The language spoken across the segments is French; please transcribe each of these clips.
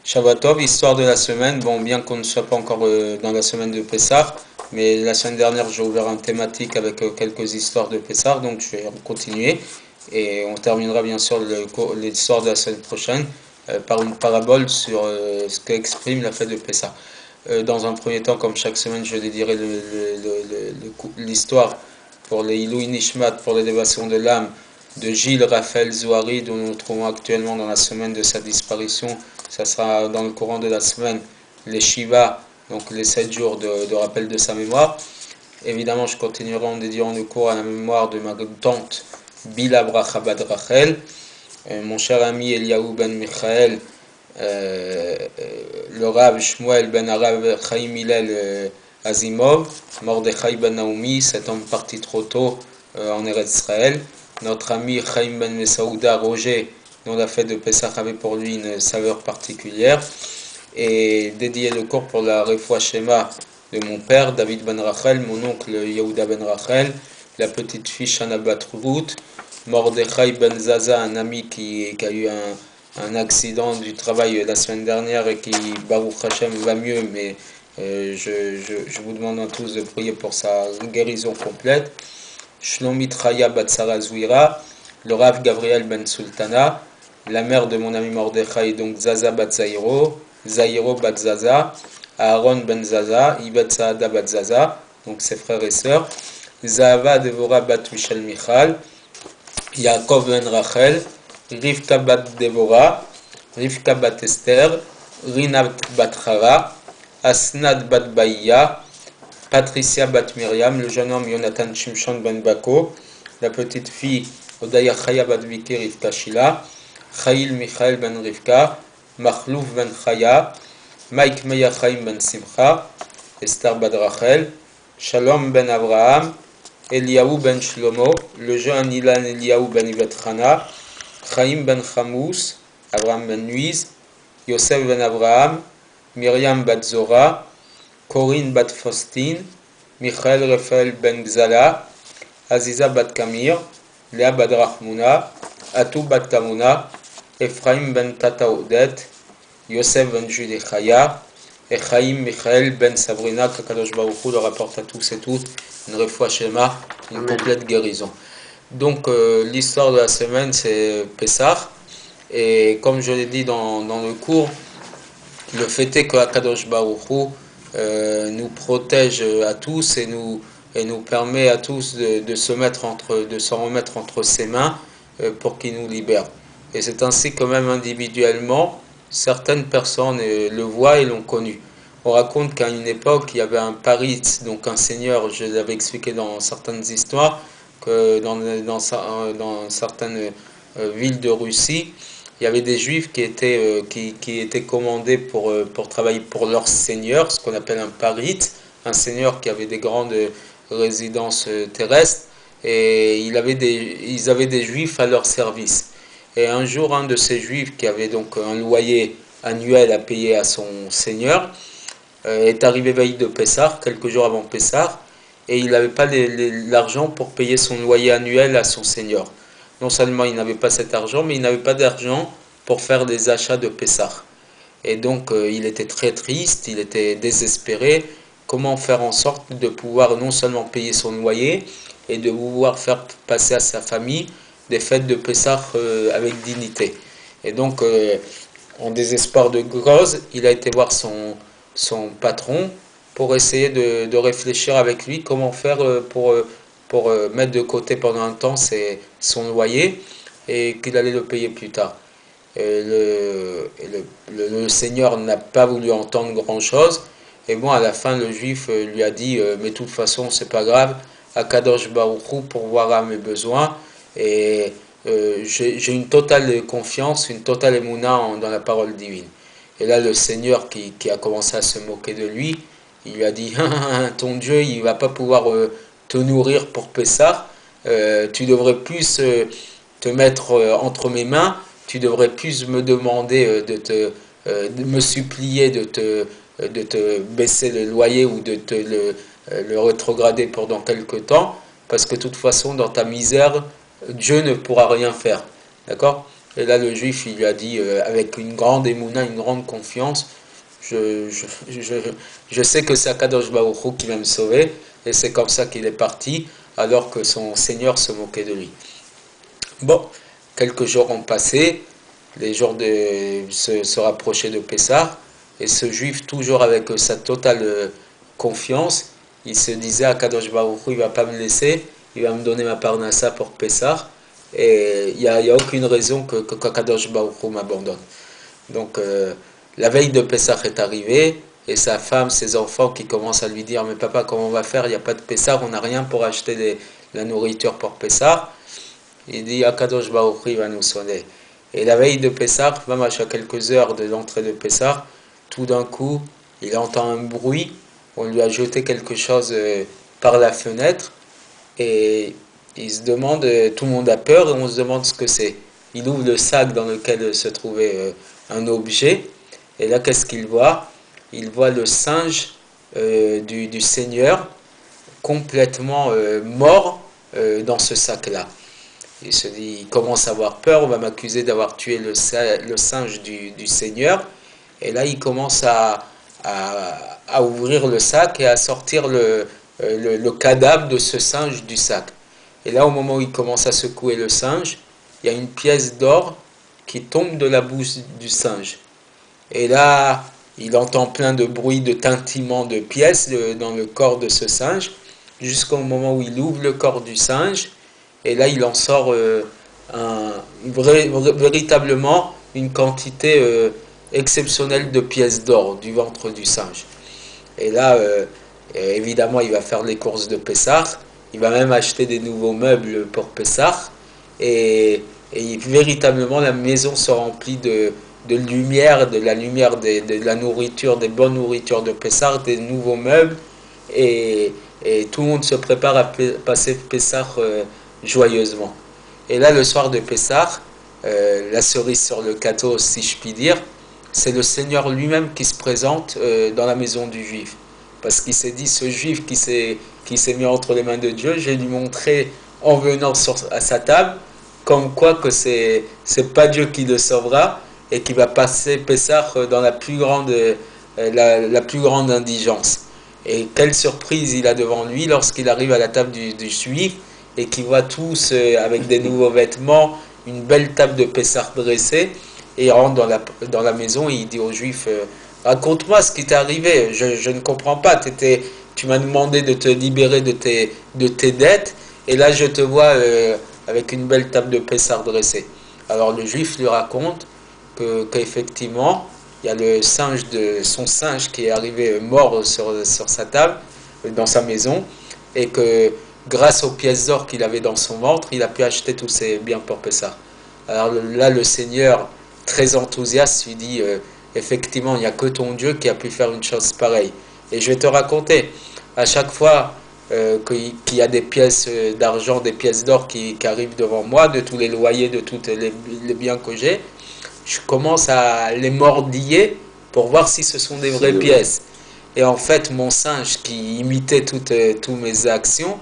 Shabbatov, histoire de la semaine. Bon, bien qu'on ne soit pas encore dans la semaine de Pessah, mais la semaine dernière, j'ai ouvert un thématique avec quelques histoires de Pessah, donc je vais continuer. Et on terminera bien sûr l'histoire de la semaine prochaine par une parabole sur ce qu'exprime la fête de Pessah. Dans un premier temps, comme chaque semaine, je dédierai l'histoire pour les Ilouï Nishmat, pour l'élévation de l'âme de Gilles Raphaël Zouari, dont nous nous trouvons actuellement dans la semaine de sa disparition. Ça sera dans le courant de la semaine, les Shiva, donc les 7 jours de rappel de sa mémoire. Évidemment, je continuerai en dédiant le cours à la mémoire de ma tante Bila Brachabad Rachel, mon cher ami Eliaou Ben Michael, le Rav Shmuel Ben Arav Chaim Hillel Azimov, Mordechai Ben Naomi, cet homme parti trop tôt en Eretz Israël, notre ami Chaim Ben Mesaouda Roger, dont la fête de Pessah avait pour lui une saveur particulière, et dédié le cours pour la Refoua Shema de mon père, David Ben Rachel, mon oncle Yehuda Ben Rachel, la petite fille Shana Bat Ruth, Mordechai Ben Zaza, un ami qui a eu un accident du travail la semaine dernière et qui, Baruch Hashem, va mieux, mais je vous demande à tous de prier pour sa guérison complète. Shlomit Chaya Bat Sarah Zouira, le Rav Gabriel Ben Sultana, la mère de mon ami Mordechai, donc Zaza Bat Zairo, Zairo Bat Zaza, Aaron Ben Zaza, Ibet Saada Bat Zaza, donc ses frères et sœurs, Zahava Devora Bat Michel Michal, Yaakov Ben Rachel, Rivka Bat Devora, Rivka Bat Esther, Rinat Bat Chara, Asnad Bat Baïya, Patricia Bat Miriam, le jeune homme Jonathan Shimshon Ben Bako, la petite fille Odaya Chaya Bat Viki Rivka Shila, Chail Michael Ben Rivka, Machlouf Ben Chaya, Mike Meya Chaim Ben Simcha, Esther Bat Rachel, Shalom Ben Abraham, Eliaou Ben Shlomo, le jeune Ilan Eliaou Ben Ivet Chana, Chaim Ben Chamous, Abraham Ben Nuiz, Yosef Ben Abraham, Myriam Bat Zora, Corinne Bat Faustine, Michael Raphaël Ben Gzala, Aziza Bat Kamir, Léa Bat Rachmouna, Atou Bat Tamuna, Ephraim Ben Tata Odet, Yosef Ben Jude Chaya, et Chaim Michael Ben Sabrina, qu'Akadosh Baruch Hu leur apporte à tous et toutes une refoua shema, une complète guérison. Donc l'histoire de la semaine c'est Pessah, et comme je l'ai dit dans le cours, le fait est que Akadosh Baruch Hu nous protège à tous et nous permet à tous de s'en remettre entre ses mains pour qu'il nous libère. Et c'est ainsi que même individuellement, certaines personnes le voient et l'ont connu. On raconte qu'à une époque, il y avait un parite, donc un seigneur, je l'avais expliqué dans certaines histoires, que dans certaines villes de Russie, il y avait des juifs qui étaient commandés pour travailler pour leur seigneur, ce qu'on appelle un parite, un seigneur qui avait des grandes résidences terrestres, et ils avaient des juifs à leur service. Et un jour, un de ces juifs qui avait donc un loyer annuel à payer à son seigneur est arrivé veille de Pessah, quelques jours avant Pessah, et il n'avait pas l'argent pour payer son loyer annuel à son seigneur. Non seulement il n'avait pas cet argent, mais il n'avait pas d'argent pour faire des achats de Pessah. Et donc il était très triste, il était désespéré. Comment faire en sorte de pouvoir non seulement payer son loyer, et de pouvoir faire passer à sa famille des fêtes de Pessah avec dignité. Et donc, en désespoir de cause, il a été voir son patron pour essayer de réfléchir avec lui comment faire pour mettre de côté pendant un temps son loyer et qu'il allait le payer plus tard. Le Seigneur n'a pas voulu entendre grand-chose. Et bon, à la fin, le juif lui a dit mais de toute façon, c'est pas grave, Akadosh Baruch Hu pourvoira mes besoins. Et j'ai une totale confiance, une totale émouna dans la parole divine. Et là, le Seigneur qui a commencé à se moquer de lui, il lui a dit ton Dieu, il va pas pouvoir te nourrir pour Pessah. Tu devrais plus te mettre entre mes mains. Tu devrais plus me demander de me supplier de te baisser le loyer ou de te le rétrograder pendant quelque temps, parce que de toute façon, dans ta misère, Dieu ne pourra rien faire. D'accord? Et là, le juif, il lui a dit, avec une grande émouna, une grande confiance, je, je, je, je sais que c'est Akadosh Baruch Hu qui va me sauver, et c'est comme ça qu'il est parti, alors que son Seigneur se moquait de lui. Bon, quelques jours ont passé, les jours se rapprochaient de Pessah, et ce juif, toujours avec sa totale confiance, il se disait à Kadosh Baruch Hu, il ne va pas me laisser, il va me donner ma parnassa pour Pessah, et il n'y a aucune raison que Kadosh Baruch Hu m'abandonne. Donc, la veille de Pessah est arrivée, et sa femme, ses enfants qui commencent à lui dire, mais papa, comment on va faire? Il n'y a pas de Pessah, on n'a rien pour acheter la nourriture pour Pessah. Il dit, Akadosh Baruch Hu va nous sonner. Et la veille de Pessah, même à quelques heures de l'entrée de Pessah, tout d'un coup, il entend un bruit, on lui a jeté quelque chose par la fenêtre, et il se demande, tout le monde a peur, et on se demande ce que c'est. Il ouvre le sac dans lequel se trouvait un objet, et là, qu'est-ce qu'il voit? Il voit le singe du Seigneur complètement mort dans ce sac-là. Il se dit, il commence à avoir peur, on va m'accuser d'avoir tué le singe du Seigneur. Et là, il commence à ouvrir le sac et à sortir le cadavre de ce singe du sac. Et là, au moment où il commence à secouer le singe, il y a une pièce d'or qui tombe de la bouche du singe. Et là, il entend plein de bruits de tintillement de pièces dans le corps de ce singe, jusqu'au moment où il ouvre le corps du singe. Et là, il en sort véritablement une quantité exceptionnelle de pièces d'or du ventre du singe. Et là, évidemment, il va faire les courses de Pessah. Il va même acheter des nouveaux meubles pour Pessah. Et véritablement, la maison se remplit de lumière, de la lumière de la nourriture, des bonnes nourritures de Pessah, des nouveaux meubles. Et tout le monde se prépare à passer Pessah joyeusement. Et là, le soir de Pessah, la cerise sur le gâteau, si je puis dire, c'est le Seigneur lui-même qui se présente dans la maison du Juif. Parce qu'il s'est dit, ce Juif qui s'est mis entre les mains de Dieu, je vais lui montrer en venant à sa table, comme quoi que c'est pas Dieu qui le sauvera, et qui va passer Pessah dans la plus grande indigence. Et quelle surprise il a devant lui lorsqu'il arrive à la table du Juif, et qui voit tous avec des nouveaux vêtements, une belle table de Pessah dressée, et il rentre dans la maison et il dit aux Juifs, raconte-moi ce qui t'est arrivé, je ne comprends pas, tu m'as demandé de te libérer de tes dettes, et là je te vois avec une belle table de Pessah dressée. Alors le Juif lui raconte qu'effectivement, il y a son singe qui est arrivé mort sur sa table, dans sa maison, et que grâce aux pièces d'or qu'il avait dans son ventre, il a pu acheter tous ses biens pour Pessah. Alors là, le Seigneur, très enthousiaste, lui dit, effectivement, il n'y a que ton Dieu qui a pu faire une chose pareille. Et je vais te raconter, à chaque fois qu'il y a des pièces d'argent, des pièces d'or qui arrivent devant moi, de tous les loyers, de tous les biens que j'ai, je commence à les mordiller pour voir si ce sont des vraies pièces. Et en fait, mon singe qui imitait toutes mes actions,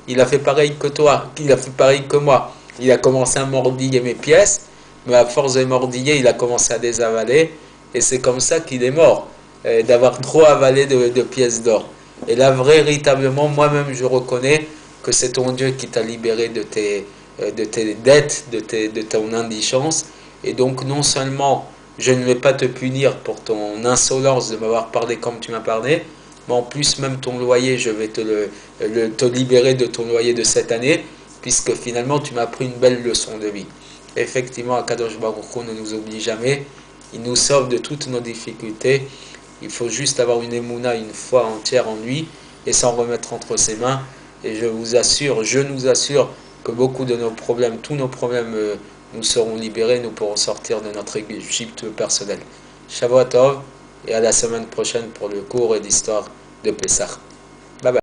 il a fait pareil que toi, il a fait pareil que moi. Il a commencé à mordiller mes pièces, mais à force de mordiller, il a commencé à les avaler, et c'est comme ça qu'il est mort, d'avoir trop avalé de pièces d'or. Et là, véritablement, moi-même, je reconnais que c'est ton Dieu qui t'a libéré de tes dettes, de ton indigence, et donc non seulement je ne vais pas te punir pour ton insolence de m'avoir parlé comme tu m'as parlé, mais en plus même ton loyer, je vais te libérer de ton loyer de cette année, puisque finalement tu m'as pris une belle leçon de vie. Effectivement, Akadosh Baruch Hu ne nous oublie jamais, il nous sauve de toutes nos difficultés, il faut juste avoir une émouna, une foi entière en lui, et s'en remettre entre ses mains, et je nous assure que beaucoup de nos problèmes, tous nos problèmes, nous serons libérés, nous pourrons sortir de notre Égypte personnelle. Shavuot Tov, et à la semaine prochaine pour le cours et l'histoire de Pessah.